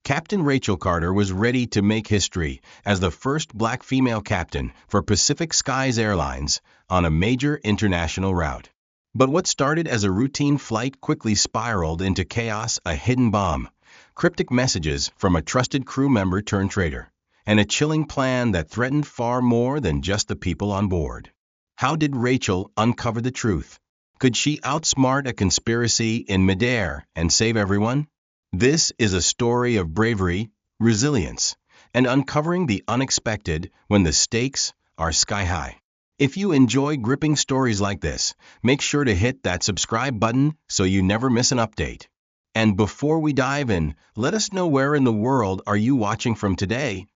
Captain Rachel Carter was ready to make history as the first black female captain for Pacific Skies Airlines on a major international route. But what started as a routine flight quickly spiraled into chaos: a hidden bomb, cryptic messages from a trusted crew member turned traitor, and a chilling plan that threatened far more than just the people on board. How did Rachel uncover the truth? Could she outsmart a conspiracy in midair and save everyone? This is a story of bravery, resilience, and uncovering the unexpected when the stakes are sky high. If you enjoy gripping stories like this, make sure to hit that subscribe button so you never miss an update. And before we dive in, let us know where in the world are you watching from today?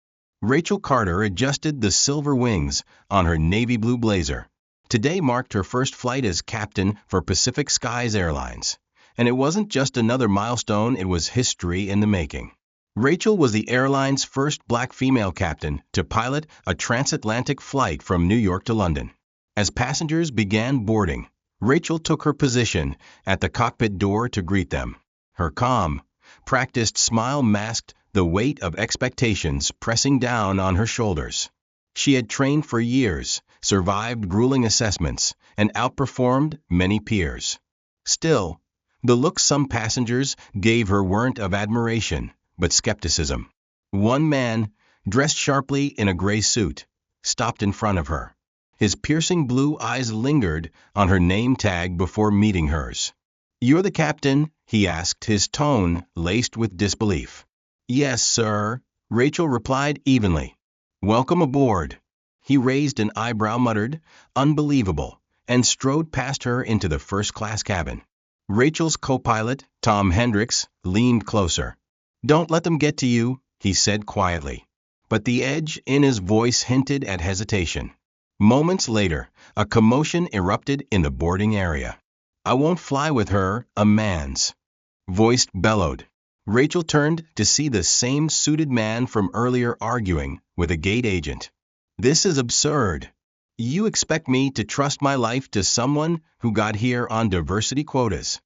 Rachel Carter adjusted the silver wings on her navy blue blazer. Today marked her first flight as captain for Pacific Skies Airlines. And it wasn't just another milestone, it was history in the making. Rachel was the airline's first black female captain to pilot a transatlantic flight from New York to London. As passengers began boarding, Rachel took her position at the cockpit door to greet them. Her calm, practiced smile masked the weight of expectations pressing down on her shoulders. She had trained for years, survived grueling assessments, and outperformed many peers. Still, the looks some passengers gave her weren't of admiration, but skepticism. One man, dressed sharply in a gray suit, stopped in front of her. His piercing blue eyes lingered on her name tag before meeting hers. "You're the captain?" he asked, his tone laced with disbelief. "Yes, sir," Rachel replied evenly. "Welcome aboard." He raised an eyebrow, muttered, "Unbelievable," and strode past her into the first-class cabin. Rachel's co-pilot, Tom Hendricks, leaned closer. "Don't let them get to you," he said quietly. But the edge in his voice hinted at hesitation. Moments later, a commotion erupted in the boarding area. "I won't fly with her," a man's voice bellowed. Rachel turned to see the same suited man from earlier arguing with a gate agent. "This is absurd. You expect me to trust my life to someone who got here on diversity quotas?"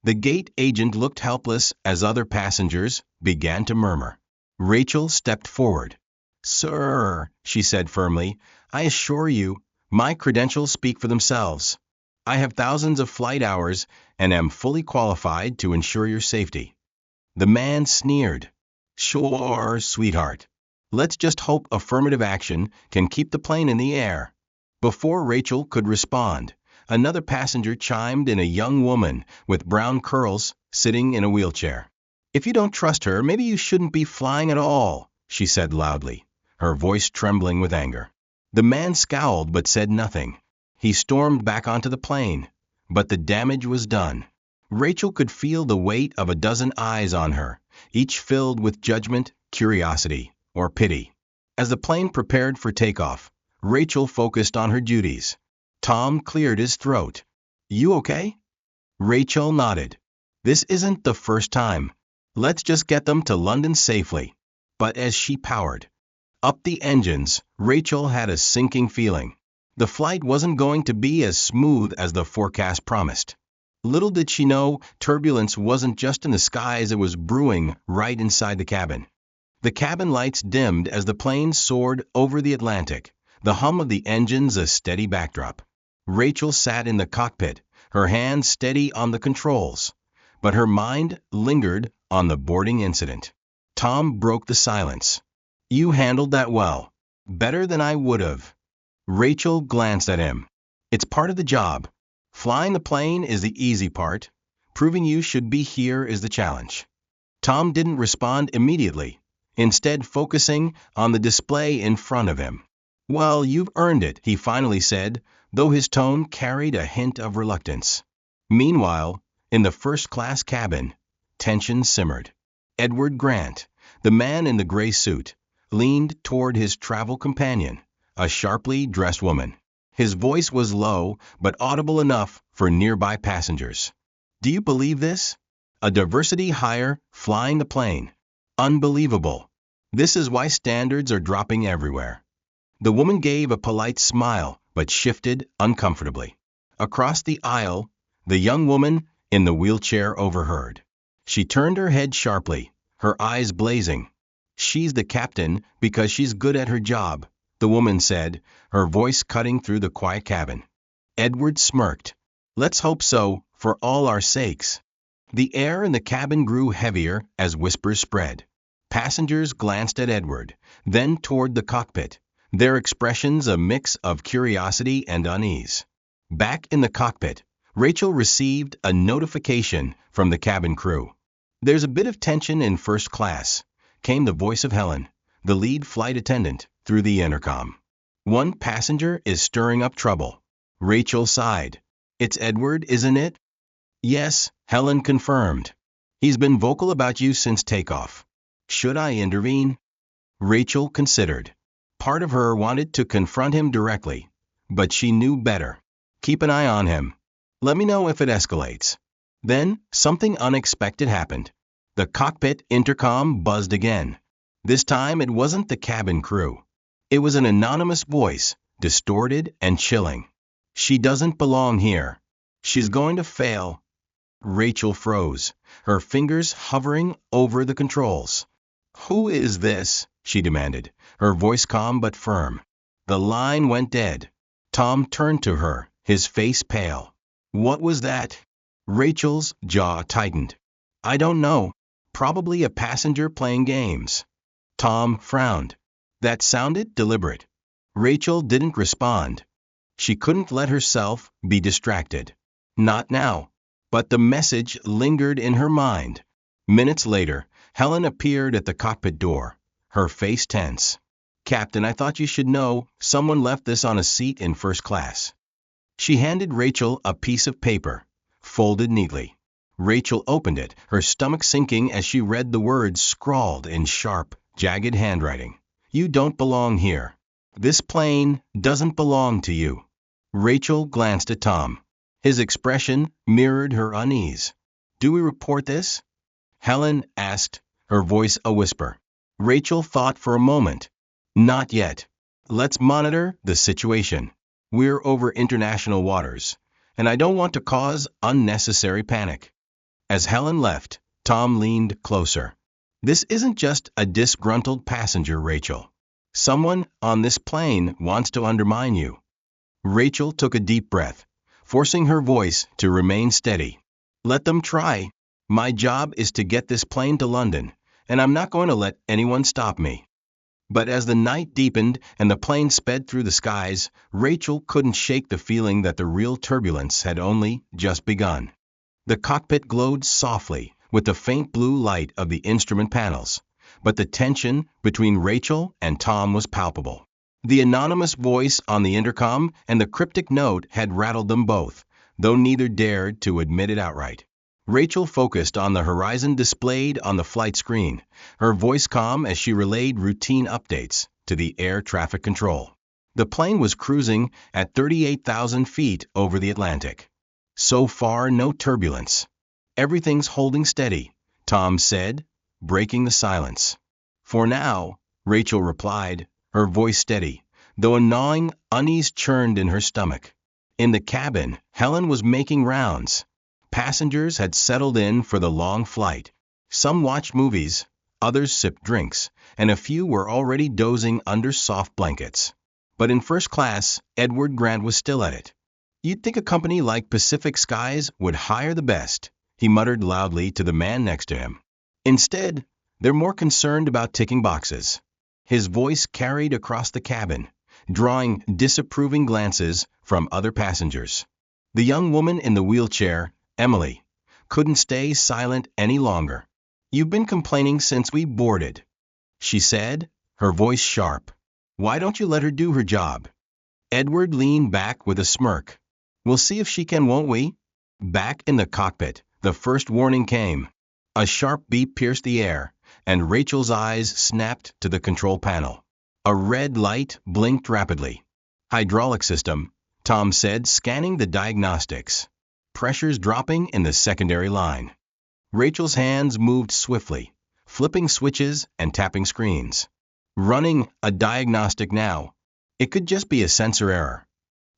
The gate agent looked helpless as other passengers began to murmur. Rachel stepped forward. "Sir," she said firmly, "I assure you, my credentials speak for themselves. I have thousands of flight hours and am fully qualified to ensure your safety." The man sneered. "Sure, sweetheart. Let's just hope affirmative action can keep the plane in the air." Before Rachel could respond, another passenger chimed in, a young woman with brown curls sitting in a wheelchair. "If you don't trust her, maybe you shouldn't be flying at all," she said loudly, her voice trembling with anger. The man scowled but said nothing. He stormed back onto the plane, but the damage was done. Rachel could feel the weight of a dozen eyes on her, each filled with judgment, curiosity, or pity. As the plane prepared for takeoff, Rachel focused on her duties. Tom cleared his throat. "You okay?" Rachel nodded. "This isn't the first time. Let's just get them to London safely." But as she powered up the engines, Rachel had a sinking feeling. The flight wasn't going to be as smooth as the forecast promised. Little did she know, turbulence wasn't just in the skies, it was brewing right inside the cabin. The cabin lights dimmed as the plane soared over the Atlantic, the hum of the engines a steady backdrop. Rachel sat in the cockpit, her hands steady on the controls, but her mind lingered on the boarding incident. Tom broke the silence. "You handled that well. Better than I would have." Rachel glanced at him. "It's part of the job. Flying the plane is the easy part. Proving you should be here is the challenge." Tom didn't respond immediately, instead focusing on the display in front of him. "Well, you've earned it," he finally said, though his tone carried a hint of reluctance. Meanwhile, in the first-class cabin, tension simmered. Edward Grant, the man in the gray suit, leaned toward his travel companion, a sharply dressed woman. His voice was low, but audible enough for nearby passengers. "Do you believe this? A diversity hire flying the plane. Unbelievable. This is why standards are dropping everywhere." The woman gave a polite smile, but shifted uncomfortably. Across the aisle, the young woman in the wheelchair overheard. She turned her head sharply, her eyes blazing. "She's the captain because she's good at her job," the woman said, her voice cutting through the quiet cabin. Edward smirked. "Let's hope so, for all our sakes." The air in the cabin grew heavier as whispers spread. Passengers glanced at Edward, then toward the cockpit, their expressions a mix of curiosity and unease. Back in the cockpit, Rachel received a notification from the cabin crew. "There's a bit of tension in first class," came the voice of Helen, the lead flight attendant, through the intercom. "One passenger is stirring up trouble." Rachel sighed. "It's Edward, isn't it?" "Yes," Helen confirmed. "He's been vocal about you since takeoff." "Should I intervene?" Rachel considered. Part of her wanted to confront him directly, but she knew better. "Keep an eye on him. Let me know if it escalates." Then something unexpected happened. The cockpit intercom buzzed again. This time it wasn't the cabin crew. It was an anonymous voice, distorted and chilling. "She doesn't belong here. She's going to fail." Rachel froze, her fingers hovering over the controls. "Who is this?" she demanded, her voice calm but firm. The line went dead. Tom turned to her, his face pale. "What was that?" Rachel's jaw tightened. "I don't know. Probably a passenger playing games." Tom frowned. That sounded deliberate. Rachel didn't respond. She couldn't let herself be distracted. Not now. But the message lingered in her mind. Minutes later, Helen appeared at the cockpit door, her face tense. "Captain, I thought you should know, someone left this on a seat in first class." She handed Rachel a piece of paper, folded neatly. Rachel opened it, her stomach sinking as she read the words scrawled in sharp, jagged handwriting. "You don't belong here. This plane doesn't belong to you." Rachel glanced at Tom. His expression mirrored her unease. "Do we report this?" Helen asked, her voice a whisper. Rachel thought for a moment. "Not yet. Let's monitor the situation. We're over international waters, and I don't want to cause unnecessary panic." As Helen left, Tom leaned closer. "This isn't just a disgruntled passenger, Rachel. Someone on this plane wants to undermine you." Rachel took a deep breath, forcing her voice to remain steady. "Let them try. My job is to get this plane to London, and I'm not going to let anyone stop me." But as the night deepened and the plane sped through the skies, Rachel couldn't shake the feeling that the real turbulence had only just begun. The cockpit glowed softly with the faint blue light of the instrument panels, but the tension between Rachel and Tom was palpable. The anonymous voice on the intercom and the cryptic note had rattled them both, though neither dared to admit it outright. Rachel focused on the horizon displayed on the flight screen, her voice calm as she relayed routine updates to the air traffic control. The plane was cruising at 38,000 feet over the Atlantic. So far, no turbulence. "Everything's holding steady," Tom said, breaking the silence. "For now," Rachel replied, her voice steady, though a gnawing unease churned in her stomach. In the cabin, Helen was making rounds. Passengers had settled in for the long flight. Some watched movies, others sipped drinks, and a few were already dozing under soft blankets. But in first class, Edward Grant was still at it. "You'd think a company like Pacific Skies would hire the best," he muttered loudly to the man next to him. "Instead, they're more concerned about ticking boxes." His voice carried across the cabin, drawing disapproving glances from other passengers. The young woman in the wheelchair, Emily, couldn't stay silent any longer. "You've been complaining since we boarded," she said, her voice sharp. "Why don't you let her do her job?" Edward leaned back with a smirk. "We'll see if she can, won't we?" Back in the cockpit, the first warning came. A sharp beep pierced the air, and Rachel's eyes snapped to the control panel. A red light blinked rapidly. "Hydraulic system," Tom said, scanning the diagnostics. "Pressure's dropping in the secondary line." Rachel's hands moved swiftly, flipping switches and tapping screens. "Running a diagnostic now. It could just be a sensor error."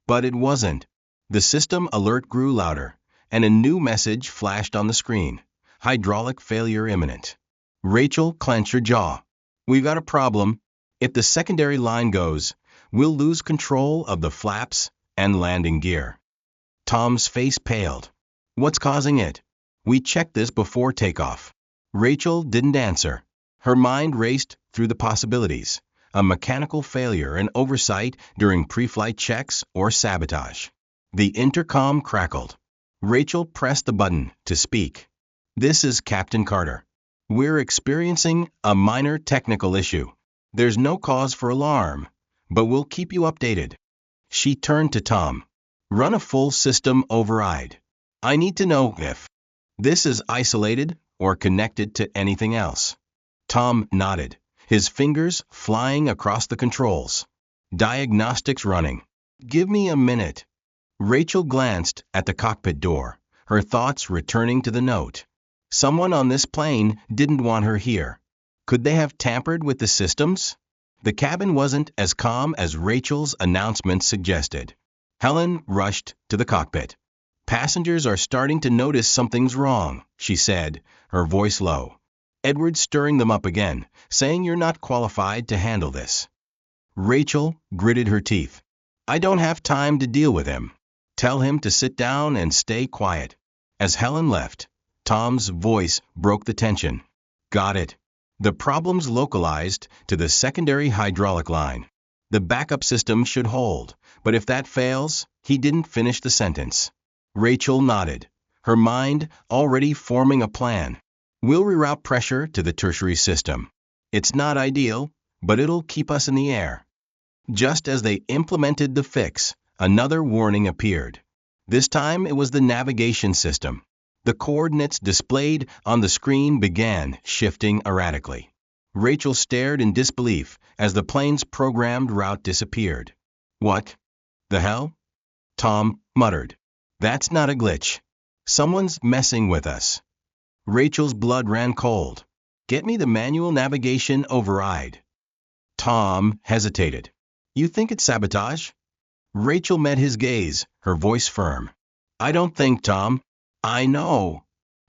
But it wasn't. The system alert grew louder, and a new message flashed on the screen. "Hydraulic failure imminent." Rachel clenched her jaw. We've got a problem. If the secondary line goes, we'll lose control of the flaps and landing gear. Tom's face paled. What's causing it? We checked this before takeoff. Rachel didn't answer. Her mind raced through the possibilities. A mechanical failure and oversight during pre-flight checks or sabotage. The intercom crackled. Rachel pressed the button to speak. This is Captain Carter. We're experiencing a minor technical issue. There's no cause for alarm, but we'll keep you updated. She turned to Tom. Run a full system override. I need to know if this is isolated or connected to anything else. Tom nodded, his fingers flying across the controls. Diagnostics running. Give me a minute. Rachel glanced at the cockpit door, her thoughts returning to the note. Someone on this plane didn't want her here. Could they have tampered with the systems? The cabin wasn't as calm as Rachel's announcement suggested. Helen rushed to the cockpit. Passengers are starting to notice something's wrong, she said, her voice low. Edward's stirring them up again, saying you're not qualified to handle this. Rachel gritted her teeth. I don't have time to deal with him. Tell him to sit down and stay quiet. As Helen left, Tom's voice broke the tension. Got it. The problem's localized to the secondary hydraulic line. The backup system should hold, but if that fails, he didn't finish the sentence. Rachel nodded, her mind already forming a plan. We'll reroute pressure to the tertiary system. It's not ideal, but it'll keep us in the air. Just as they implemented the fix, another warning appeared. This time it was the navigation system. The coordinates displayed on the screen began shifting erratically. Rachel stared in disbelief as the plane's programmed route disappeared. What the hell? Tom muttered. That's not a glitch. Someone's messing with us. Rachel's blood ran cold. Get me the manual navigation override. Tom hesitated. You think it's sabotage? Rachel met his gaze, her voice firm. I don't think, Tom. I know.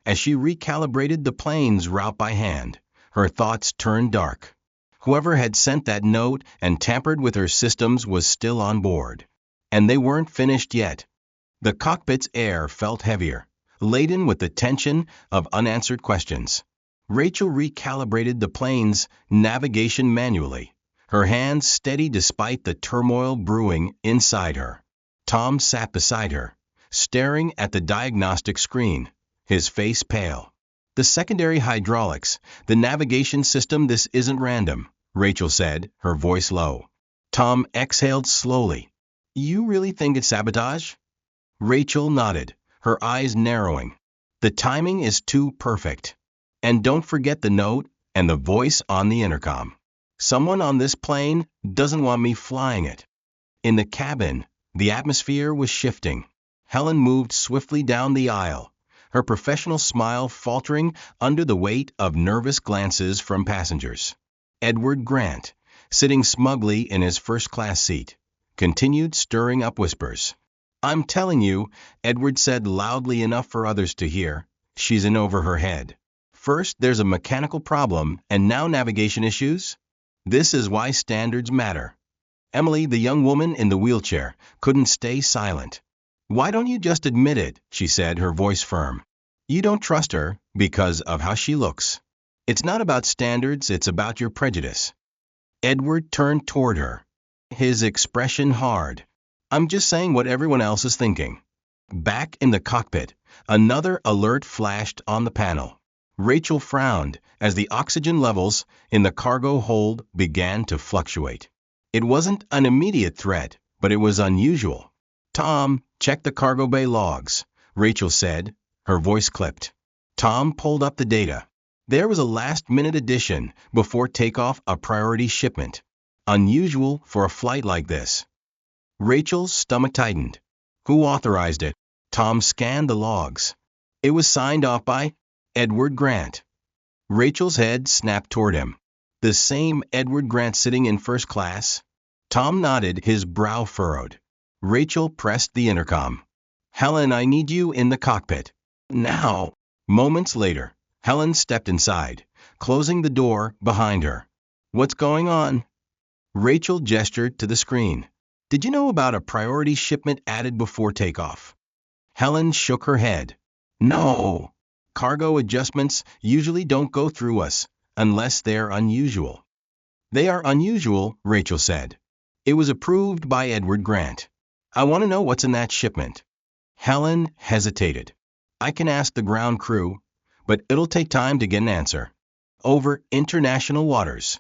As she recalibrated the plane's route by hand, her thoughts turned dark. Whoever had sent that note and tampered with her systems was still on board. And they weren't finished yet. The cockpit's air felt heavier, laden with the tension of unanswered questions. Rachel recalibrated the plane's navigation manually, her hands steady despite the turmoil brewing inside her. Tom sat beside her, staring at the diagnostic screen, his face pale. The secondary hydraulics, the navigation system, this isn't random, Rachel said, her voice low. Tom exhaled slowly. You really think it's sabotage? Rachel nodded, her eyes narrowing. The timing is too perfect. And don't forget the note and the voice on the intercom. Someone on this plane doesn't want me flying it. In the cabin, the atmosphere was shifting. Helen moved swiftly down the aisle, her professional smile faltering under the weight of nervous glances from passengers. Edward Grant, sitting smugly in his first-class seat, continued stirring up whispers. I'm telling you, Edward said loudly enough for others to hear, she's in over her head. First, there's a mechanical problem, and now navigation issues? This is why standards matter. Emily, the young woman in the wheelchair, couldn't stay silent. Why don't you just admit it, she said, her voice firm. You don't trust her because of how she looks. It's not about standards, it's about your prejudice. Edward turned toward her, his expression hard. I'm just saying what everyone else is thinking. Back in the cockpit, another alert flashed on the panel. Rachel frowned as the oxygen levels in the cargo hold began to fluctuate. It wasn't an immediate threat, but it was unusual. Tom, check the cargo bay logs, Rachel said, her voice clipped. Tom pulled up the data. There was a last-minute addition before takeoff, a priority shipment. Unusual for a flight like this. Rachel's stomach tightened. Who authorized it? Tom scanned the logs. It was signed off by Edward Grant. Rachel's head snapped toward him. The same Edward Grant sitting in first class? Tom nodded, his brow furrowed. Rachel pressed the intercom. Helen, I need you in the cockpit. Now. Moments later, Helen stepped inside, closing the door behind her. What's going on? Rachel gestured to the screen. Did you know about a priority shipment added before takeoff? Helen shook her head. No. Cargo adjustments usually don't go through us, unless they're unusual. They are unusual, Rachel said. It was approved by Edward Grant. I want to know what's in that shipment. Helen hesitated. I can ask the ground crew, but it'll take time to get an answer. Over international waters.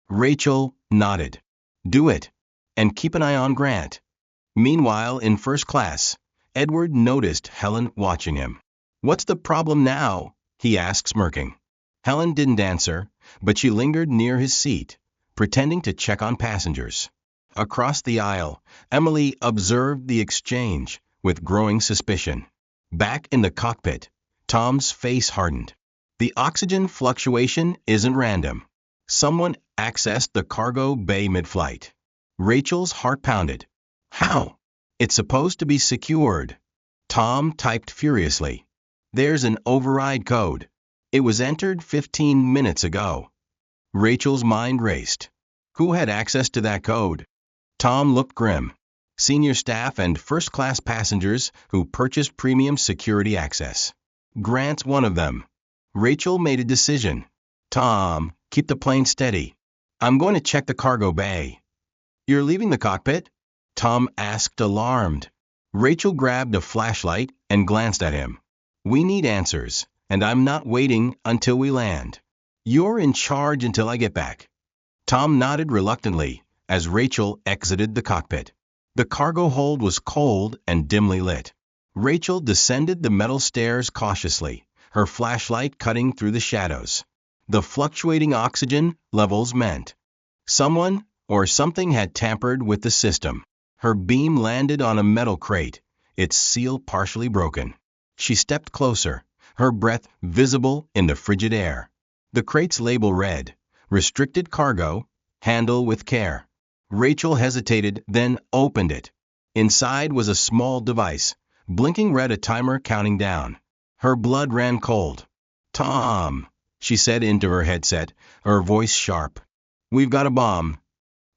Rachel nodded. Do it, and keep an eye on Grant. Meanwhile, in first class, Edward noticed Helen watching him. What's the problem now? He asked, smirking. Helen didn't answer, but she lingered near his seat, pretending to check on passengers. Across the aisle, Emily observed the exchange with growing suspicion. Back in the cockpit, Tom's face hardened. The oxygen fluctuation isn't random. Someone accessed the cargo bay mid-flight. Rachel's heart pounded. How? It's supposed to be secured. Tom typed furiously. There's an override code. It was entered 15 minutes ago. Rachel's mind raced. Who had access to that code? Tom looked grim. Senior staff and first-class passengers who purchased premium security access. Grant's one of them. Rachel made a decision. Tom, keep the plane steady. I'm going to check the cargo bay. You're leaving the cockpit? Tom asked, alarmed. Rachel grabbed a flashlight and glanced at him. We need answers, and I'm not waiting until we land. You're in charge until I get back. Tom nodded reluctantly as Rachel exited the cockpit. The cargo hold was cold and dimly lit. Rachel descended the metal stairs cautiously, her flashlight cutting through the shadows. The fluctuating oxygen levels meant someone or something had tampered with the system. Her beam landed on a metal crate, its seal partially broken. She stepped closer, her breath visible in the frigid air. The crate's label read, Restricted Cargo, Handle with Care. Rachel hesitated, then opened it. Inside was a small device. Blinking read a timer counting down. Her blood ran cold. Tom, she said into her headset, her voice sharp. We've got a bomb.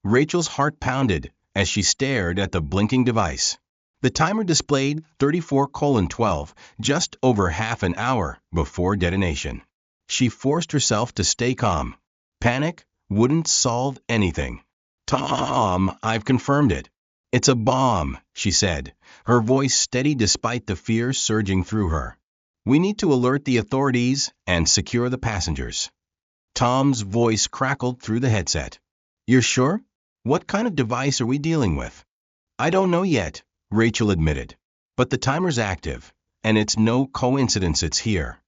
Rachel's heart pounded as she stared at the blinking device. The timer displayed 34:12, just over half an hour before detonation. She forced herself to stay calm. Panic wouldn't solve anything. Tom, I've confirmed it. It's a bomb, she said, her voice steady despite the fear surging through her. We need to alert the authorities and secure the passengers. Tom's voice crackled through the headset. You're sure? What kind of device are we dealing with? I don't know yet, Rachel admitted. But the timer's active, and it's no coincidence it's here.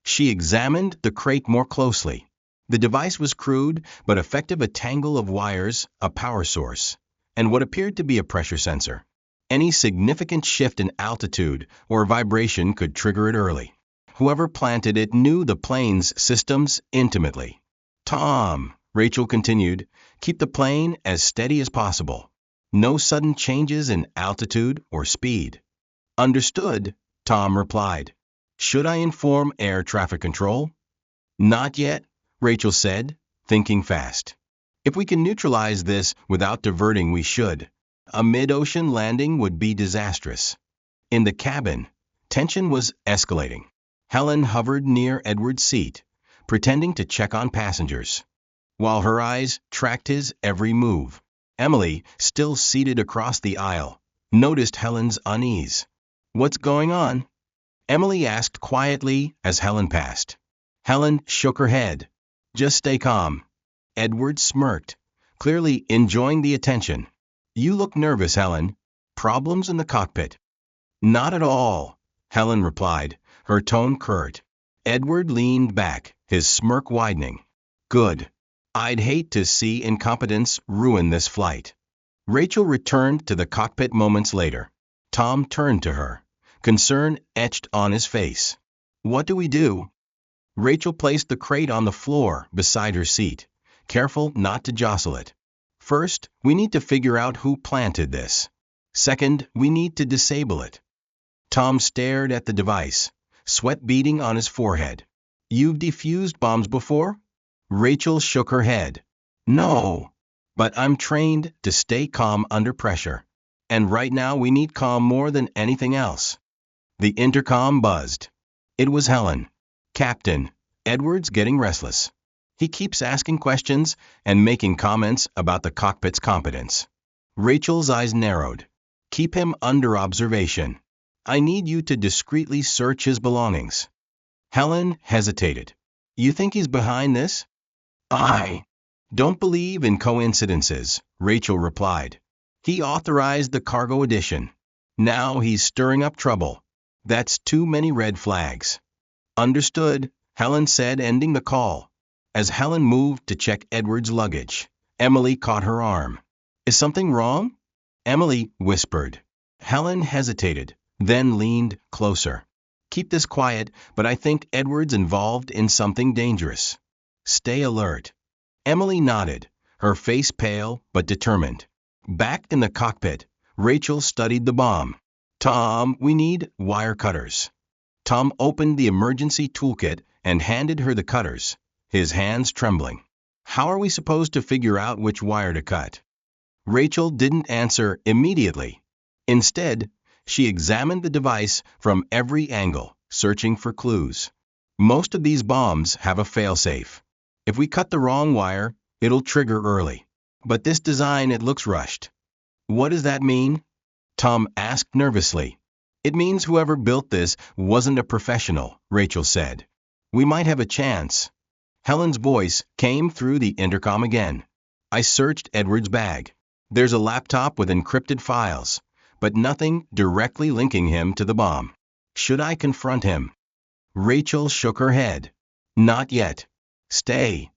She examined the crate more closely. The device was crude but effective, a tangle of wires, a power source, and what appeared to be a pressure sensor. Any significant shift in altitude or vibration could trigger it early. Whoever planted it knew the plane's systems intimately. Tom, Rachel continued, keep the plane as steady as possible. No sudden changes in altitude or speed. Understood, Tom replied. Should I inform air traffic control? Not yet, Rachel said, thinking fast. If we can neutralize this without diverting, we should. A mid-ocean landing would be disastrous. In the cabin, tension was escalating. Helen hovered near Edward's seat, pretending to check on passengers, while her eyes tracked his every move. Emily, still seated across the aisle, noticed Helen's unease. What's going on? Emily asked quietly as Helen passed. Helen shook her head. Just stay calm. Edward smirked, clearly enjoying the attention. You look nervous, Helen. Problems in the cockpit? Not at all, Helen replied, her tone curt. Edward leaned back, his smirk widening. Good. I'd hate to see incompetence ruin this flight. Rachel returned to the cockpit moments later. Tom turned to her, concern etched on his face. What do we do? Rachel placed the crate on the floor beside her seat, careful not to jostle it. First, we need to figure out who planted this. Second, we need to disable it. Tom stared at the device, sweat beading on his forehead. You've defused bombs before? Rachel shook her head. No. But I'm trained to stay calm under pressure. And right now we need calm more than anything else. The intercom buzzed. It was Helen. Captain, Edward's getting restless. He keeps asking questions and making comments about the cockpit's competence. Rachel's eyes narrowed. Keep him under observation. I need you to discreetly search his belongings. Helen hesitated. You think he's behind this? I don't believe in coincidences, Rachel replied. He authorized the cargo edition. Now he's stirring up trouble. That's too many red flags. Understood, Helen said, ending the call. As Helen moved to check Edward's luggage, Emily caught her arm. Is something wrong? Emily whispered. Helen hesitated, then leaned closer. Keep this quiet, but I think Edward's involved in something dangerous. Stay alert. Emily nodded, her face pale but determined. Back in the cockpit, Rachel studied the bomb. Tom, we need wire cutters. Tom opened the emergency toolkit and handed her the cutters, his hands trembling. How are we supposed to figure out which wire to cut? Rachel didn't answer immediately. Instead, she examined the device from every angle, searching for clues. Most of these bombs have a failsafe. If we cut the wrong wire, it'll trigger early. But this design, it looks rushed. What does that mean? Tom asked nervously. It means whoever built this wasn't a professional, Rachel said. We might have a chance. Helen's voice came through the intercom again. I searched Edward's bag. There's a laptop with encrypted files, but nothing directly linking him to the bomb. Should I confront him? Rachel shook her head. Not yet. Stay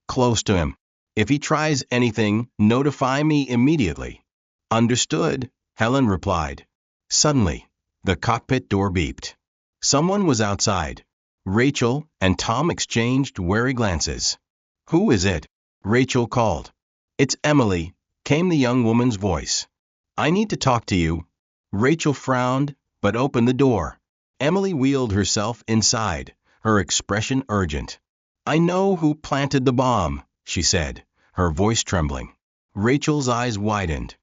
close to him. If he tries anything, notify me immediately. Understood, Helen replied. Suddenly, the cockpit door beeped. Someone was outside. Rachel and Tom exchanged wary glances. Who is it? Rachel called. It's Emily, came the young woman's voice. I need to talk to you. Rachel frowned, but opened the door. Emily wheeled herself inside, her expression urgent. I know who planted the bomb, she said, her voice trembling. Rachel's eyes widened.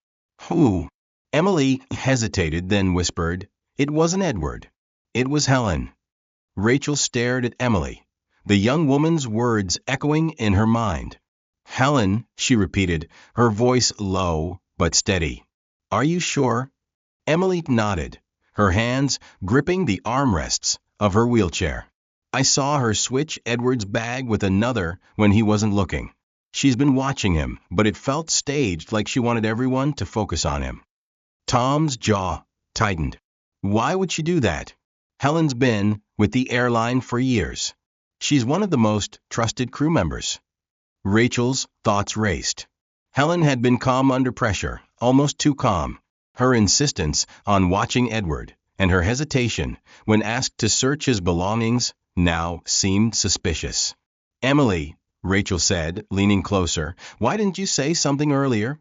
Who? Emily hesitated, then whispered, It wasn't Edward. It was Helen. Rachel stared at Emily, the young woman's words echoing in her mind. Helen, she repeated, her voice low but steady. Are you sure? Emily nodded, her hands gripping the armrests of her wheelchair. I saw her switch Edward's bag with another when he wasn't looking. She's been watching him, but it felt staged, like she wanted everyone to focus on him. Tom's jaw tightened. Why would she do that? Helen's been with the airline for years. She's one of the most trusted crew members. Rachel's thoughts raced. Helen had been calm under pressure, almost too calm. Her insistence on watching Edward and her hesitation when asked to search his belongings now seemed suspicious. Emily, Rachel said, leaning closer, why didn't you say something earlier?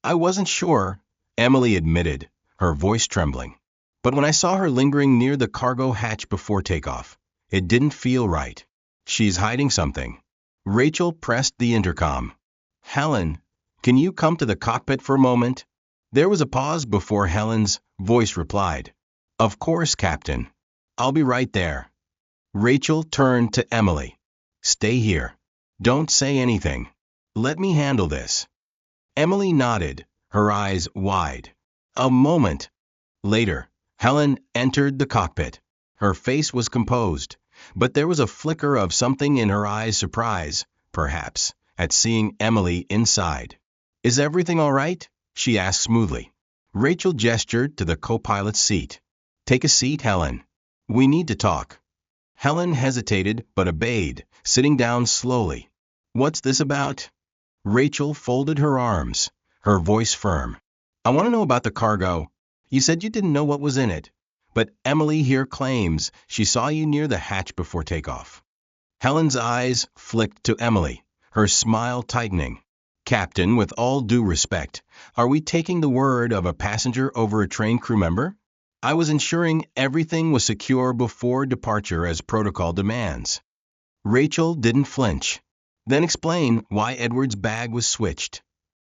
I wasn't sure, Emily admitted, her voice trembling. But when I saw her lingering near the cargo hatch before takeoff, it didn't feel right. She's hiding something. Rachel pressed the intercom. Helen, can you come to the cockpit for a moment? There was a pause before Helen's voice replied. Of course, Captain. I'll be right there. Rachel turned to Emily. Stay here. Don't say anything. Let me handle this. Emily nodded, her eyes wide. A moment later, Helen entered the cockpit. Her face was composed, but there was a flicker of something in her eyes, surprise, perhaps, at seeing Emily inside. Is everything all right? She asked smoothly. Rachel gestured to the co-pilot's seat. Take a seat, Helen. We need to talk. Helen hesitated but obeyed, sitting down slowly. What's this about? Rachel folded her arms, her voice firm. I want to know about the cargo. You said you didn't know what was in it, but Emily here claims she saw you near the hatch before takeoff. Helen's eyes flicked to Emily, her smile tightening. Captain, with all due respect, are we taking the word of a passenger over a trained crew member? I was ensuring everything was secure before departure as protocol demands. Rachel didn't flinch. Then explain why Edward's bag was switched.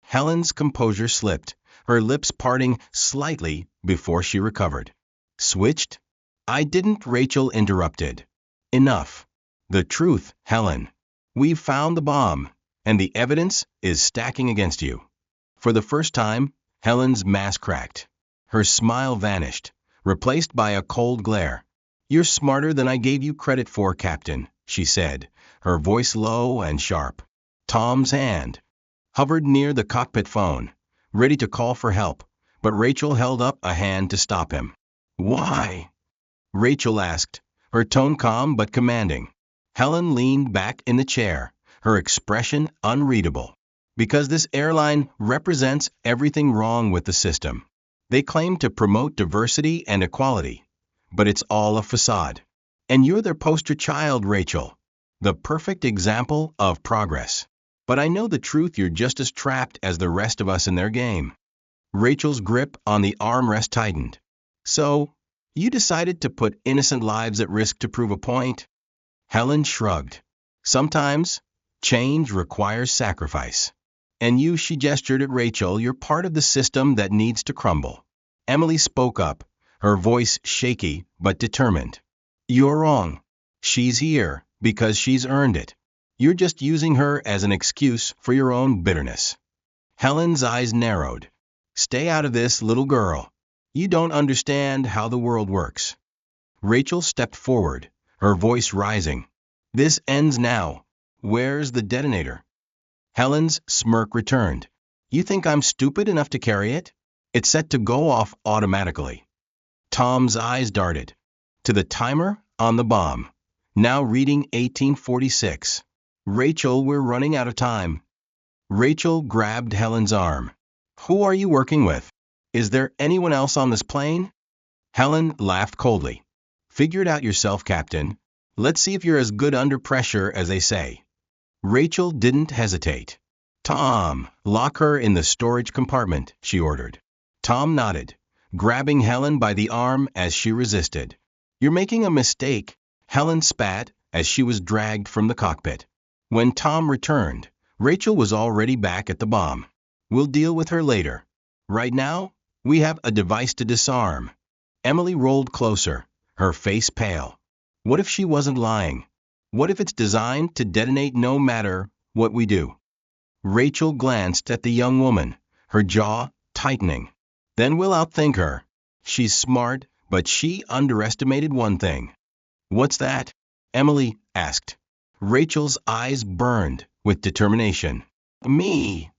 Helen's composure slipped, her lips parting slightly before she recovered. Switched? I didn't, Rachel interrupted. Enough. The truth, Helen. We've found the bomb, and the evidence is stacking against you. For the first time, Helen's mask cracked. Her smile vanished, replaced by a cold glare. You're smarter than I gave you credit for, Captain, she said, her voice low and sharp. Tom's hand hovered near the cockpit phone, ready to call for help, but Rachel held up a hand to stop him. Why? Rachel asked, her tone calm but commanding. Helen leaned back in the chair, her expression unreadable. Because this airline represents everything wrong with the system. They claim to promote diversity and equality, but it's all a facade. And you're their poster child, Rachel. The perfect example of progress. But I know the truth, you're just as trapped as the rest of us in their game. Rachel's grip on the armrest tightened. So, you decided to put innocent lives at risk to prove a point? Helen shrugged. Sometimes, change requires sacrifice. And you, she gestured at Rachel, you're part of the system that needs to crumble. Emily spoke up, her voice shaky but determined. You're wrong. She's here because she's earned it. You're just using her as an excuse for your own bitterness. Helen's eyes narrowed. Stay out of this, little girl. You don't understand how the world works. Rachel stepped forward, her voice rising. This ends now. Where's the detonator? Helen's smirk returned. You think I'm stupid enough to carry it? It's set to go off automatically. Tom's eyes darted to the timer on the bomb, now reading 1846. Rachel, we're running out of time. Rachel grabbed Helen's arm. Who are you working with? Is there anyone else on this plane? Helen laughed coldly. Figure it out yourself, Captain. Let's see if you're as good under pressure as they say. Rachel didn't hesitate. Tom, lock her in the storage compartment, she ordered. Tom nodded, grabbing Helen by the arm as she resisted. You're making a mistake, Helen spat as she was dragged from the cockpit. When Tom returned, Rachel was already back at the bomb. We'll deal with her later. Right now, we have a device to disarm. Emily rolled closer, her face pale. What if she wasn't lying? What if it's designed to detonate no matter what we do? Rachel glanced at the young woman, her jaw tightening. Then we'll outthink her. She's smart, but she underestimated one thing. What's that? Emily asked. Rachel's eyes burned with determination. Me.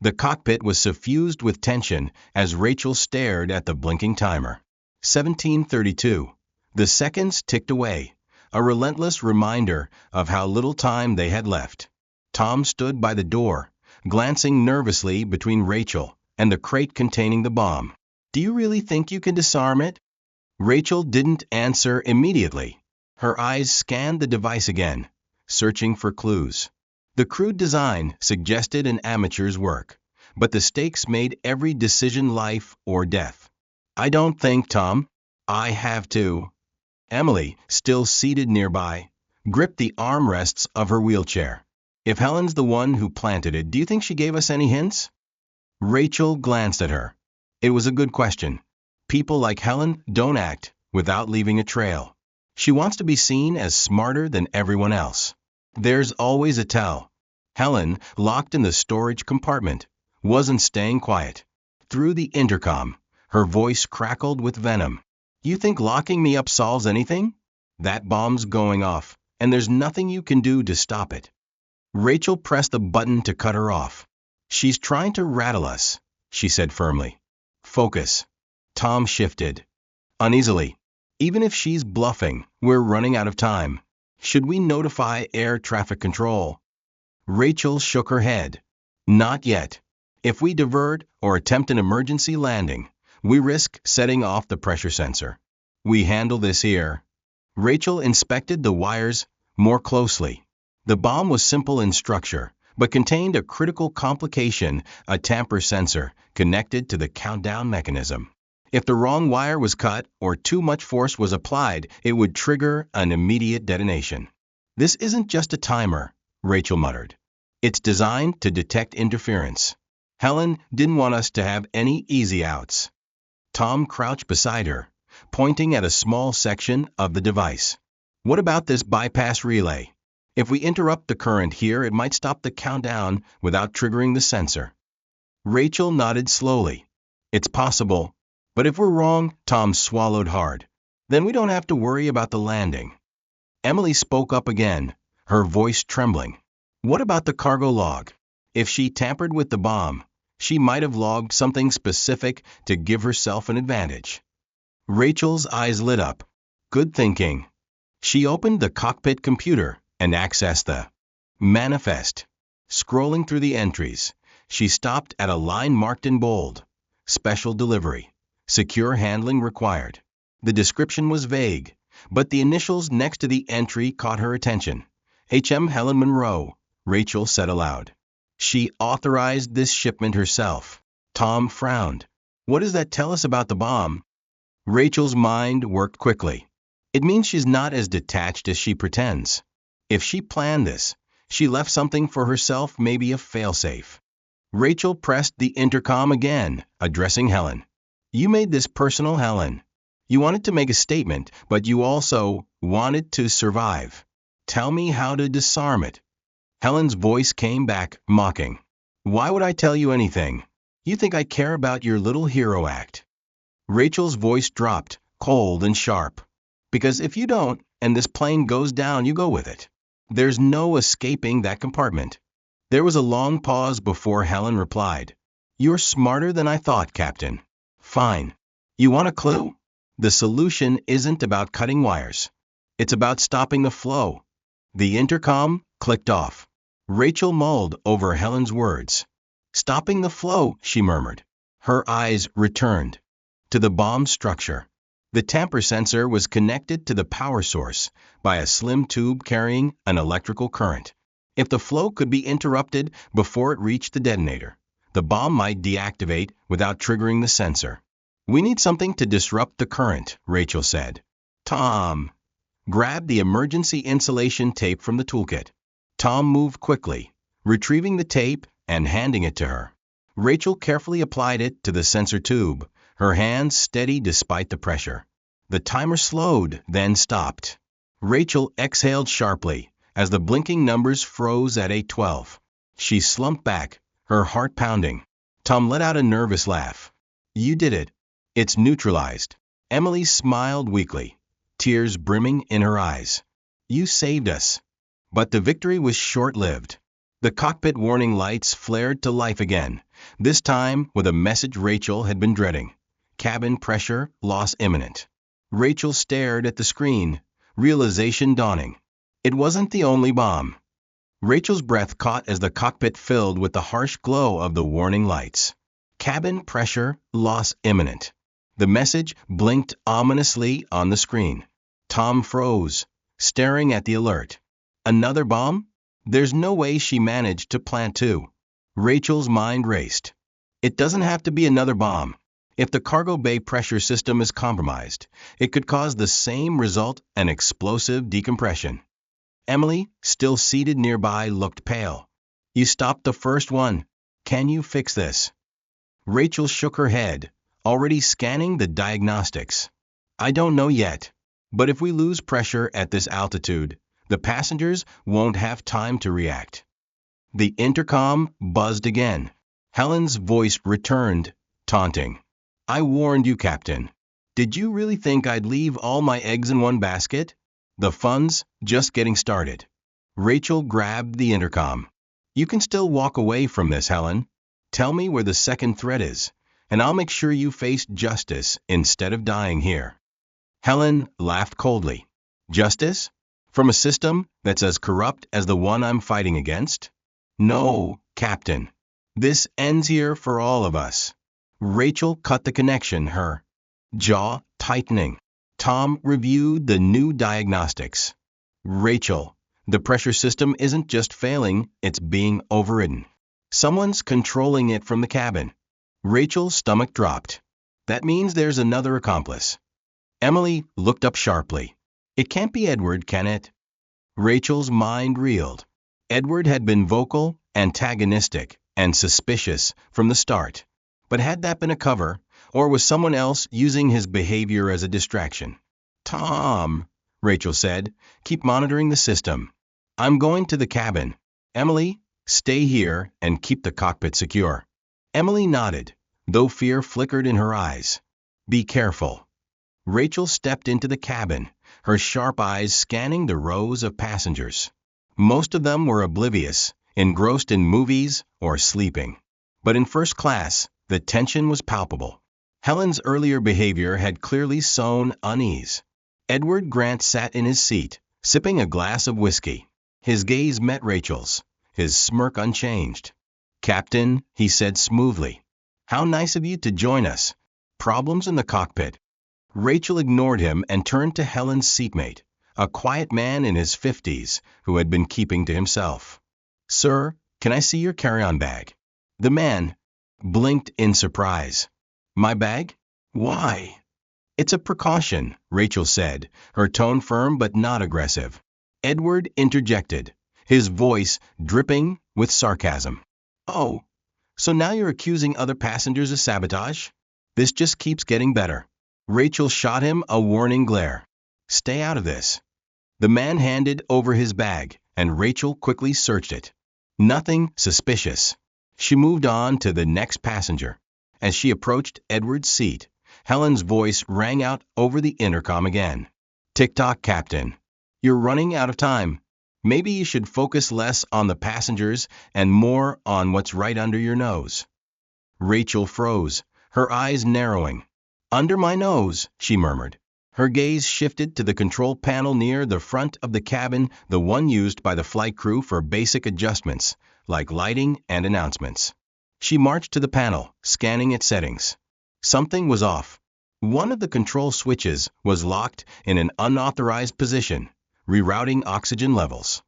The cockpit was suffused with tension as Rachel stared at the blinking timer. 17:32. The seconds ticked away, a relentless reminder of how little time they had left. Tom stood by the door, glancing nervously between Rachel and the crate containing the bomb. Do you really think you can disarm it? Rachel didn't answer immediately. Her eyes scanned the device again, searching for clues. The crude design suggested an amateur's work, but the stakes made every decision life or death. I don't think, Tom. I have to. Emily, still seated nearby, gripped the armrests of her wheelchair. If Helen's the one who planted it, do you think she gave us any hints? Rachel glanced at her. It was a good question. People like Helen don't act without leaving a trail. She wants to be seen as smarter than everyone else. There's always a tell. Helen, locked in the storage compartment, wasn't staying quiet. Through the intercom, her voice crackled with venom. You think locking me up solves anything? That bomb's going off, and there's nothing you can do to stop it. Rachel pressed the button to cut her off. She's trying to rattle us, she said firmly. Focus. Tom shifted uneasily. Even if she's bluffing, we're running out of time. Should we notify air traffic control? Rachel shook her head. Not yet. If we divert or attempt an emergency landing, we risk setting off the pressure sensor. We handle this here. Rachel inspected the wires more closely. The bomb was simple in structure, but contained a critical complication, a tamper sensor connected to the countdown mechanism. If the wrong wire was cut or too much force was applied, it would trigger an immediate detonation. This isn't just a timer, Rachel muttered. It's designed to detect interference. Helen didn't want us to have any easy outs. Tom crouched beside her, pointing at a small section of the device. What about this bypass relay? If we interrupt the current here, it might stop the countdown without triggering the sensor. Rachel nodded slowly. It's possible. But if we're wrong, Tom swallowed hard. Then we don't have to worry about the landing. Emily spoke up again, her voice trembling. What about the cargo log? If she tampered with the bomb, she might have logged something specific to give herself an advantage. Rachel's eyes lit up. Good thinking. She opened the cockpit computer and accessed the manifest. Scrolling through the entries, she stopped at a line marked in bold. Special delivery. Secure handling required. The description was vague, but the initials next to the entry caught her attention. H.M. Helen Monroe, Rachel said aloud. She authorized this shipment herself. Tom frowned. What does that tell us about the bomb? Rachel's mind worked quickly. It means she's not as detached as she pretends. If she planned this, she left something for herself, maybe a failsafe. Rachel pressed the intercom again, addressing Helen. You made this personal, Helen. You wanted to make a statement, but you also wanted to survive. Tell me how to disarm it. Helen's voice came back, mocking. Why would I tell you anything? You think I care about your little hero act? Rachel's voice dropped, cold and sharp. Because if you don't, and this plane goes down, you go with it. There's no escaping that compartment. There was a long pause before Helen replied. You're smarter than I thought, Captain. Fine. You want a clue? The solution isn't about cutting wires. It's about stopping the flow. The intercom clicked off. Rachel mulled over Helen's words. Stopping the flow, she murmured. Her eyes returned to the bomb structure. The tamper sensor was connected to the power source by a slim tube carrying an electrical current. If the flow could be interrupted before it reached the detonator, the bomb might deactivate without triggering the sensor. We need something to disrupt the current, Rachel said. Tom grabbed the emergency insulation tape from the toolkit. Tom moved quickly, retrieving the tape and handing it to her. Rachel carefully applied it to the sensor tube, her hands steady despite the pressure. The timer slowed, then stopped. Rachel exhaled sharply as the blinking numbers froze at 8:12. She slumped back, her heart pounding. Tom let out a nervous laugh. You did it. It's neutralized. Emily smiled weakly, tears brimming in her eyes. You saved us. But the victory was short-lived. The cockpit warning lights flared to life again, this time with a message Rachel had been dreading. Cabin pressure loss imminent. Rachel stared at the screen, realization dawning. It wasn't the only bomb. Rachel's breath caught as the cockpit filled with the harsh glow of the warning lights. Cabin pressure loss imminent. The message blinked ominously on the screen. Tom froze, staring at the alert. Another bomb? There's no way she managed to plant two. Rachel's mind raced. It doesn't have to be another bomb. If the cargo bay pressure system is compromised, it could cause the same result, an explosive decompression. Emily, still seated nearby, looked pale. You stopped the first one. Can you fix this? Rachel shook her head, already scanning the diagnostics. I don't know yet, but if we lose pressure at this altitude, the passengers won't have time to react. The intercom buzzed again. Helen's voice returned, taunting. I warned you, Captain. Did you really think I'd leave all my eggs in one basket? The fun's just getting started. Rachel grabbed the intercom. You can still walk away from this, Helen. Tell me where the second threat is, and I'll make sure you face justice instead of dying here. Helen laughed coldly. Justice? From a system that's as corrupt as the one I'm fighting against? No, Captain. This ends here for all of us. Rachel cut the connection, her jaw tightening. Tom reviewed the new diagnostics. Rachel, the pressure system isn't just failing, it's being overridden. Someone's controlling it from the cabin. Rachel's stomach dropped. That means there's another accomplice. Emily looked up sharply. It can't be Edward, can it? Rachel's mind reeled. Edward had been vocal, antagonistic, and suspicious from the start. But had that been a cover, or was someone else using his behavior as a distraction? Tom, Rachel said, keep monitoring the system. I'm going to the cabin. Emily, stay here and keep the cockpit secure. Emily nodded, though fear flickered in her eyes. Be careful. Rachel stepped into the cabin, her sharp eyes scanning the rows of passengers. Most of them were oblivious, engrossed in movies or sleeping. But in first class, the tension was palpable. Helen's earlier behavior had clearly sown unease. Edward Grant sat in his seat, sipping a glass of whiskey. His gaze met Rachel's, his smirk unchanged. Captain, he said smoothly, how nice of you to join us. Problems in the cockpit? Rachel ignored him and turned to Helen's seatmate, a quiet man in his 50s who had been keeping to himself. Sir, can I see your carry-on bag? The man blinked in surprise. My bag? Why? It's a precaution, Rachel said, her tone firm but not aggressive. Edward interjected, his voice dripping with sarcasm. Oh, so now you're accusing other passengers of sabotage? This just keeps getting better. Rachel shot him a warning glare. Stay out of this. The man handed over his bag, and Rachel quickly searched it. Nothing suspicious. She moved on to the next passenger. As she approached Edward's seat, Helen's voice rang out over the intercom again. Tick-tock, Captain. You're running out of time. Maybe you should focus less on the passengers and more on what's right under your nose. Rachel froze, her eyes narrowing. Under my nose, she murmured. Her gaze shifted to the control panel near the front of the cabin, the one used by the flight crew for basic adjustments, like lighting and announcements. She marched to the panel, scanning its settings. Something was off. One of the control switches was locked in an unauthorized position, rerouting oxygen levels.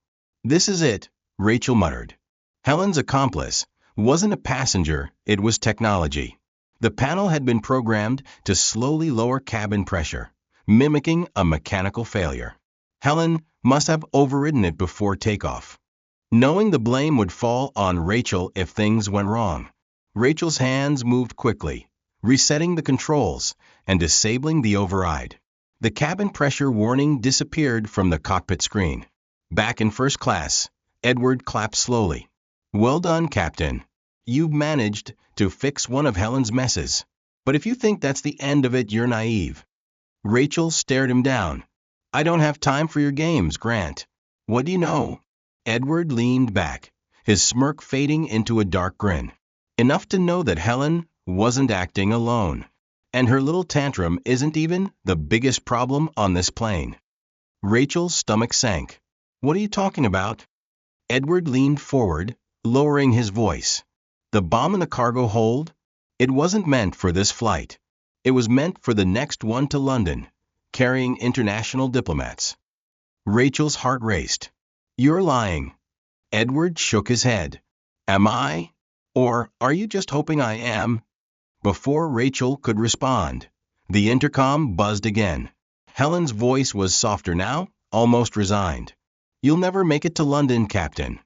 This is it, Rachel muttered. Helen's accomplice wasn't a passenger, it was technology. The panel had been programmed to slowly lower cabin pressure, mimicking a mechanical failure. Helen must have overridden it before takeoff. Knowing the blame would fall on Rachel if things went wrong, Rachel's hands moved quickly, resetting the controls and disabling the override. The cabin pressure warning disappeared from the cockpit screen. Back in first class, Edward clapped slowly. Well done, Captain. You've managed to fix one of Helen's messes. But if you think that's the end of it, you're naive. Rachel stared him down. I don't have time for your games, Grant. What do you know? Edward leaned back, his smirk fading into a dark grin. Enough to know that Helen wasn't acting alone. And her little tantrum isn't even the biggest problem on this plane. Rachel's stomach sank. What are you talking about? Edward leaned forward, lowering his voice. The bomb in the cargo hold? It wasn't meant for this flight. It was meant for the next one to London, carrying international diplomats. Rachel's heart raced. You're lying. Edward shook his head. Am I? Or are you just hoping I am? Before Rachel could respond, the intercom buzzed again. Helen's voice was softer now, almost resigned. You'll never make it to London, Captain.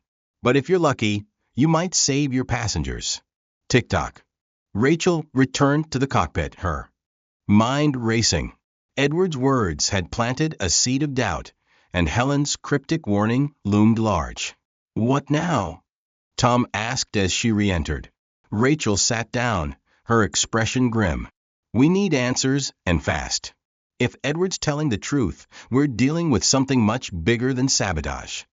But if you're lucky, you might save your passengers. Tick-tock. Rachel returned to the cockpit, her mind racing. Edward's words had planted a seed of doubt, and Helen's cryptic warning loomed large. What now? Tom asked as she re-entered. Rachel sat down, her expression grim. We need answers, and fast. If Edward's telling the truth, we're dealing with something much bigger than sabotage.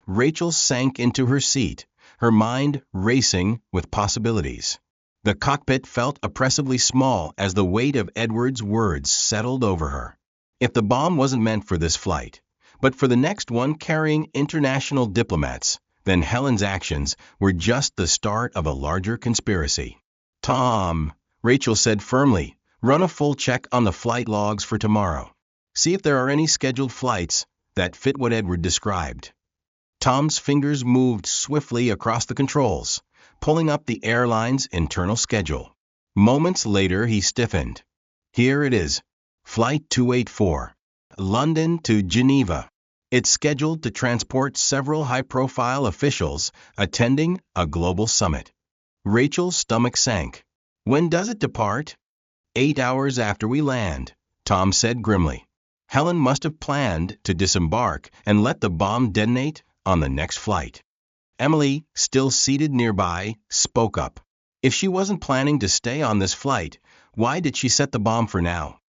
Rachel sank into her seat, her mind racing with possibilities. The cockpit felt oppressively small as the weight of Edward's words settled over her. If the bomb wasn't meant for this flight, but for the next one carrying international diplomats, then Helen's actions were just the start of a larger conspiracy. Tom, Rachel said firmly, run a full check on the flight logs for tomorrow. See if there are any scheduled flights that fit what Edward described. Tom's fingers moved swiftly across the controls, pulling up the airline's internal schedule. Moments later, he stiffened. Here it is. Flight 284. London to Geneva. It's scheduled to transport several high-profile officials attending a global summit. Rachel's stomach sank. When does it depart? 8 hours after we land, Tom said grimly. Helen must have planned to disembark and let the bomb detonate on the next flight. Emily, still seated nearby, spoke up. If she wasn't planning to stay on this flight, why did she set the bomb for now?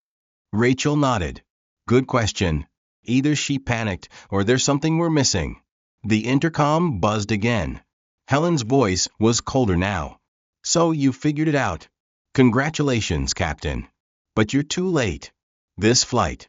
Rachel nodded. Good question. Either she panicked or there's something we're missing. The intercom buzzed again. Helen's voice was colder now. So you figured it out. Congratulations, Captain. But you're too late. This flight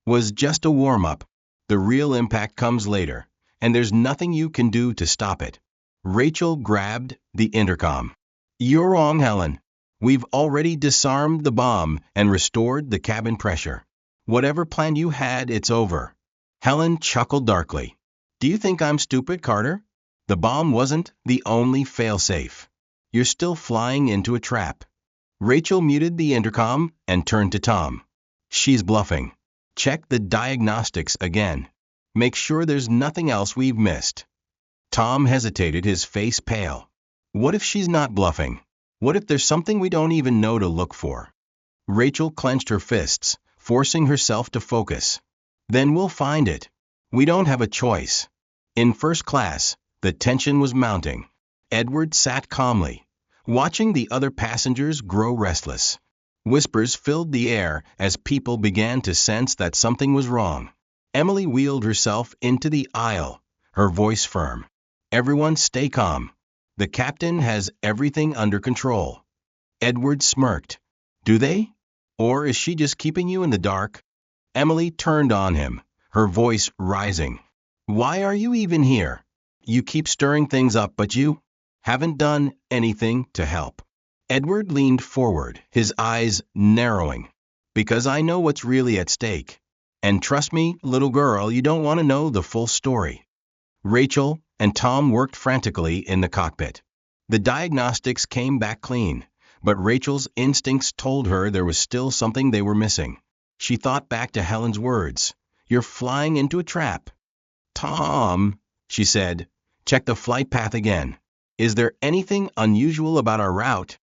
was just a warm-up. The real impact comes later, and there's nothing you can do to stop it. Rachel grabbed the intercom. You're wrong, Helen. We've already disarmed the bomb and restored the cabin pressure. Whatever plan you had, it's over. Helen chuckled darkly. Do you think I'm stupid, Carter? The bomb wasn't the only failsafe. You're still flying into a trap. Rachel muted the intercom and turned to Tom. She's bluffing. Check the diagnostics again. Make sure there's nothing else we've missed. Tom hesitated, his face pale. What if she's not bluffing? What if there's something we don't even know to look for? Rachel clenched her fists, forcing herself to focus. Then we'll find it. We don't have a choice. In first class, the tension was mounting. Edward sat calmly, watching the other passengers grow restless. Whispers filled the air as people began to sense that something was wrong. Emily wheeled herself into the aisle, her voice firm. Everyone stay calm. The captain has everything under control. Edward smirked. Do they? Or is she just keeping you in the dark? Emily turned on him, her voice rising. Why are you even here? You keep stirring things up, but you haven't done anything to help. Edward leaned forward, his eyes narrowing. Because I know what's really at stake. And trust me, little girl, you don't want to know the full story. Rachel and Tom worked frantically in the cockpit. The diagnostics came back clean, but Rachel's instincts told her there was still something they were missing. She thought back to Helen's words. You're flying into a trap. Tom, she said, check the flight path again. Is there anything unusual about our route?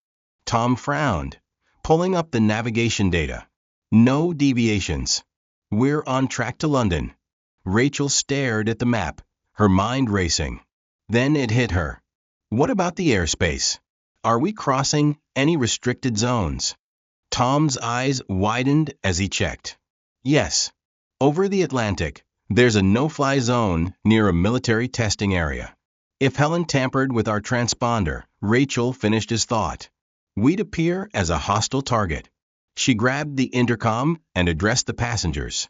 Tom frowned, pulling up the navigation data. No deviations. We're on track to London. Rachel stared at the map, her mind racing. Then it hit her. What about the airspace? Are we crossing any restricted zones? Tom's eyes widened as he checked. Yes. Over the Atlantic, there's a no-fly zone near a military testing area. If Helen tampered with our transponder, Rachel finished his thought. We'd appear as a hostile target. She grabbed the intercom and addressed the passengers.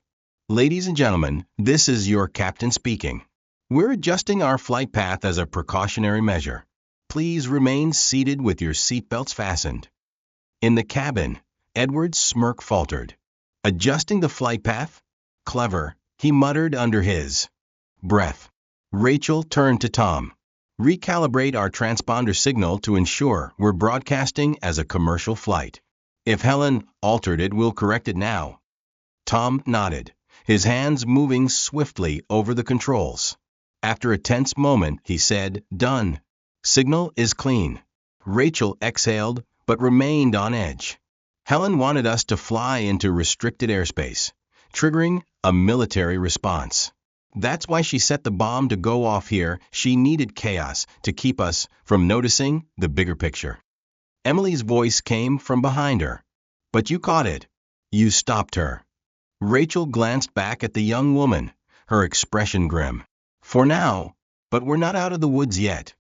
Ladies and gentlemen, this is your captain speaking. We're adjusting our flight path as a precautionary measure. Please remain seated with your seatbelts fastened. In the cabin, Edward's smirk faltered. Adjusting the flight path? Clever, he muttered under his breath. Rachel turned to Tom. Recalibrate our transponder signal to ensure we're broadcasting as a commercial flight. If Helen altered it, we'll correct it now. Tom nodded, his hands moving swiftly over the controls. After a tense moment, he said, Done. Signal is clean. Rachel exhaled, but remained on edge. Helen wanted us to fly into restricted airspace, triggering a military response. That's why she set the bomb to go off here. She needed chaos to keep us from noticing the bigger picture. Emily's voice came from behind her. But you caught it. You stopped her. Rachel glanced back at the young woman, her expression grim. For now, but we're not out of the woods yet.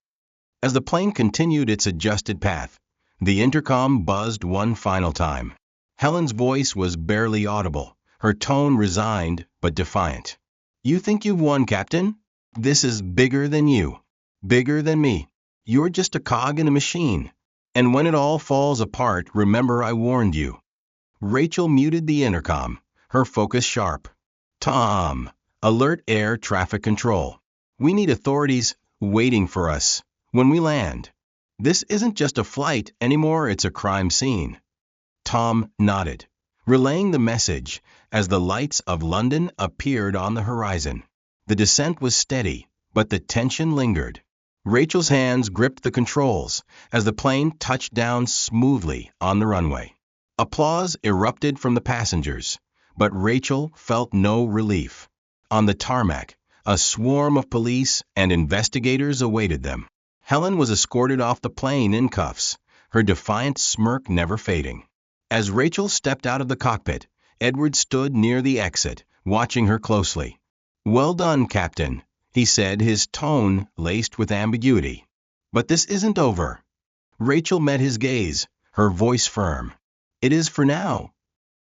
As the plane continued its adjusted path, the intercom buzzed one final time. Helen's voice was barely audible, her tone resigned but defiant. You think you've won, Captain? This is bigger than you. Bigger than me. You're just a cog in a machine. And when it all falls apart, remember I warned you. Rachel muted the intercom, her focus sharp. Tom, alert air traffic control. We need authorities waiting for us when we land. This isn't just a flight anymore, it's a crime scene. Tom nodded, relaying the message as the lights of London appeared on the horizon. The descent was steady, but the tension lingered. Rachel's hands gripped the controls as the plane touched down smoothly on the runway. Applause erupted from the passengers, but Rachel felt no relief. On the tarmac, a swarm of police and investigators awaited them. Helen was escorted off the plane in cuffs, her defiant smirk never fading. As Rachel stepped out of the cockpit, Edward stood near the exit, watching her closely. "Well done, Captain," he said, his tone laced with ambiguity. "But this isn't over." Rachel met his gaze, her voice firm. "It is for now."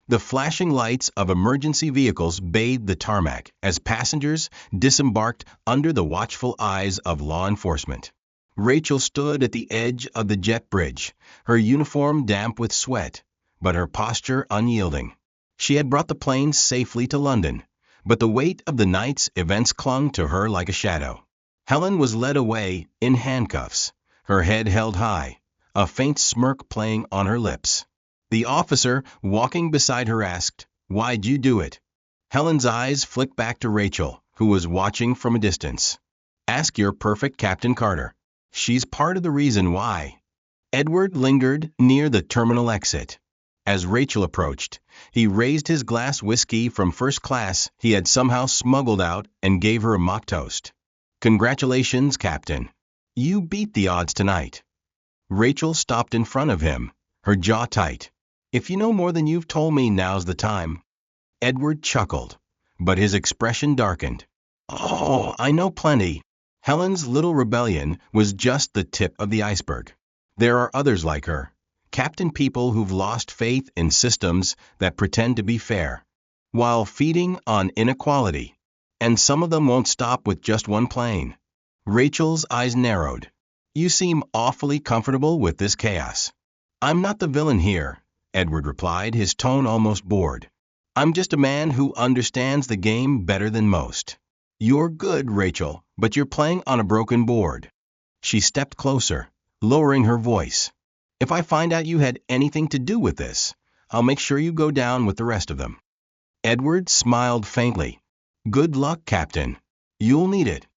The flashing lights of emergency vehicles bathed the tarmac as passengers disembarked under the watchful eyes of law enforcement. Rachel stood at the edge of the jet bridge, her uniform damp with sweat, but her posture unyielding. She had brought the plane safely to London, but the weight of the night's events clung to her like a shadow. Helen was led away in handcuffs, her head held high, a faint smirk playing on her lips. The officer walking beside her asked, "Why'd you do it?" Helen's eyes flicked back to Rachel, who was watching from a distance. "Ask your perfect Captain Carter. She's part of the reason why." Edward lingered near the terminal exit. As Rachel approached, he raised his glass whiskey from first class he had somehow smuggled out and gave her a mock toast. "Congratulations, Captain. You beat the odds tonight." Rachel stopped in front of him, her jaw tight. "If you know more than you've told me, now's the time." Edward chuckled, but his expression darkened. "Oh, I know plenty." Helen's little rebellion was just the tip of the iceberg. There are others like her, Captain people who've lost faith in systems that pretend to be fair, while feeding on inequality. And some of them won't stop with just one plane. Rachel's eyes narrowed. "You seem awfully comfortable with this chaos." "I'm not the villain here," Edward replied, his tone almost bored. "I'm just a man who understands the game better than most." "You're good, Rachel, but you're playing on a broken board." She stepped closer, lowering her voice. "If I find out you had anything to do with this, I'll make sure you go down with the rest of them." Edward smiled faintly. "Good luck, Captain. You'll need it."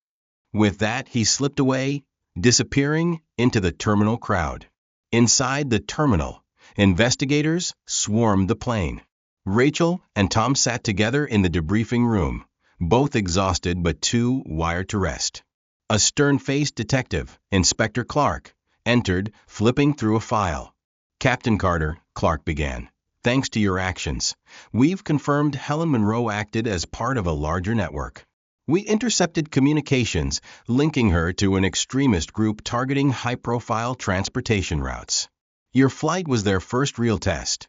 With that, he slipped away, disappearing into the terminal crowd. Inside the terminal, investigators swarmed the plane. Rachel and Tom sat together in the debriefing room, both exhausted but too wired to rest. A stern-faced detective, Inspector Clark, entered, flipping through a file. "Captain Carter," Clark began, "thanks to your actions, we've confirmed Helen Monroe acted as part of a larger network. We intercepted communications linking her to an extremist group targeting high-profile transportation routes. Your flight was their first real test."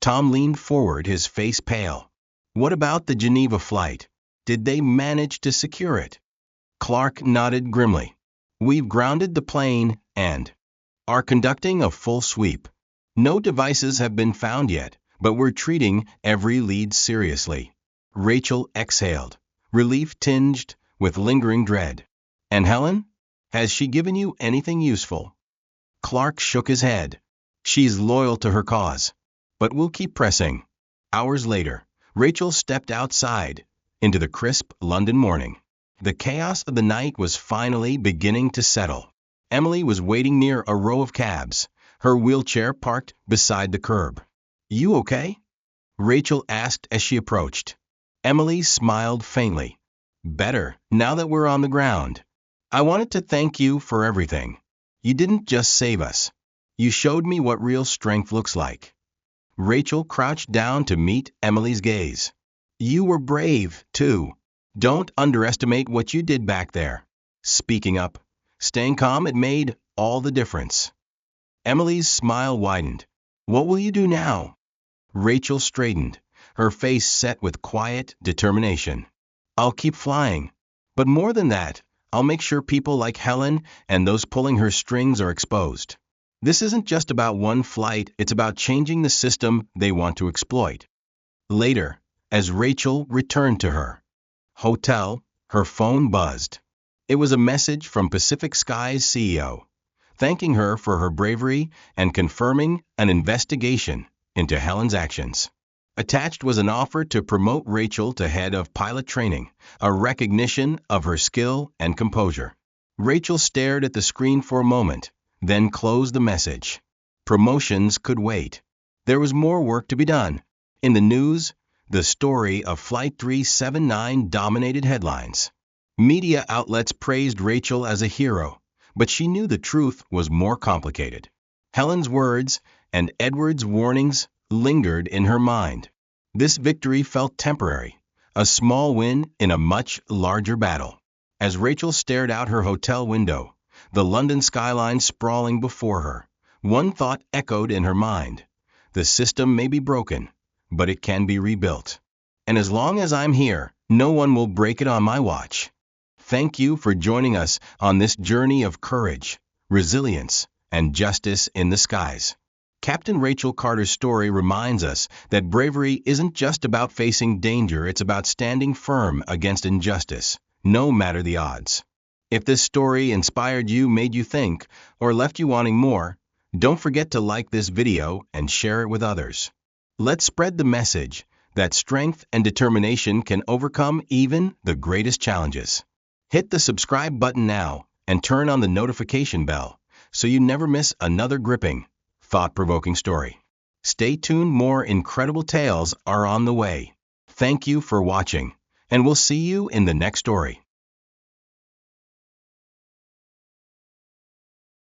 Tom leaned forward, his face pale. "What about the Geneva flight? Did they manage to secure it?" Clark nodded grimly. "We've grounded the plane and are conducting a full sweep. No devices have been found yet, but we're treating every lead seriously." Rachel exhaled, relief tinged with lingering dread. "And Helen? Has she given you anything useful?" Clark shook his head. "She's loyal to her cause. But we'll keep pressing." Hours later, Rachel stepped outside into the crisp London morning. The chaos of the night was finally beginning to settle. Emily was waiting near a row of cabs, her wheelchair parked beside the curb. "You okay?" Rachel asked as she approached. Emily smiled faintly. "Better, now that we're on the ground. I wanted to thank you for everything. You didn't just save us. You showed me what real strength looks like." Rachel crouched down to meet Emily's gaze. "You were brave, too. Don't underestimate what you did back there. Speaking up, staying calm, it made all the difference." Emily's smile widened. "What will you do now?" Rachel straightened, her face set with quiet determination. "I'll keep flying. But more than that, I'll make sure people like Helen and those pulling her strings are exposed. This isn't just about one flight, it's about changing the system they want to exploit." Later, as Rachel returned to her hotel, her phone buzzed. It was a message from Pacific Sky's CEO, thanking her for her bravery and confirming an investigation into Helen's actions. Attached was an offer to promote Rachel to head of pilot training, a recognition of her skill and composure. Rachel stared at the screen for a moment, then closed the message. Promotions could wait. There was more work to be done. In the news, the story of Flight 379 dominated headlines. Media outlets praised Rachel as a hero, but she knew the truth was more complicated. Helen's words and Edward's warnings lingered in her mind. This victory felt temporary, a small win in a much larger battle. As Rachel stared out her hotel window, the London skyline sprawling before her, one thought echoed in her mind. The system may be broken, but it can be rebuilt. And as long as I'm here, no one will break it on my watch. Thank you for joining us on this journey of courage, resilience, and justice in the skies. Captain Rachel Carter's story reminds us that bravery isn't just about facing danger, it's about standing firm against injustice, no matter the odds. If this story inspired you, made you think, or left you wanting more, don't forget to like this video and share it with others. Let's spread the message that strength and determination can overcome even the greatest challenges. Hit the subscribe button now and turn on the notification bell so you never miss another gripping, thought-provoking story. Stay tuned, more incredible tales are on the way. Thank you for watching, and we'll see you in the next story.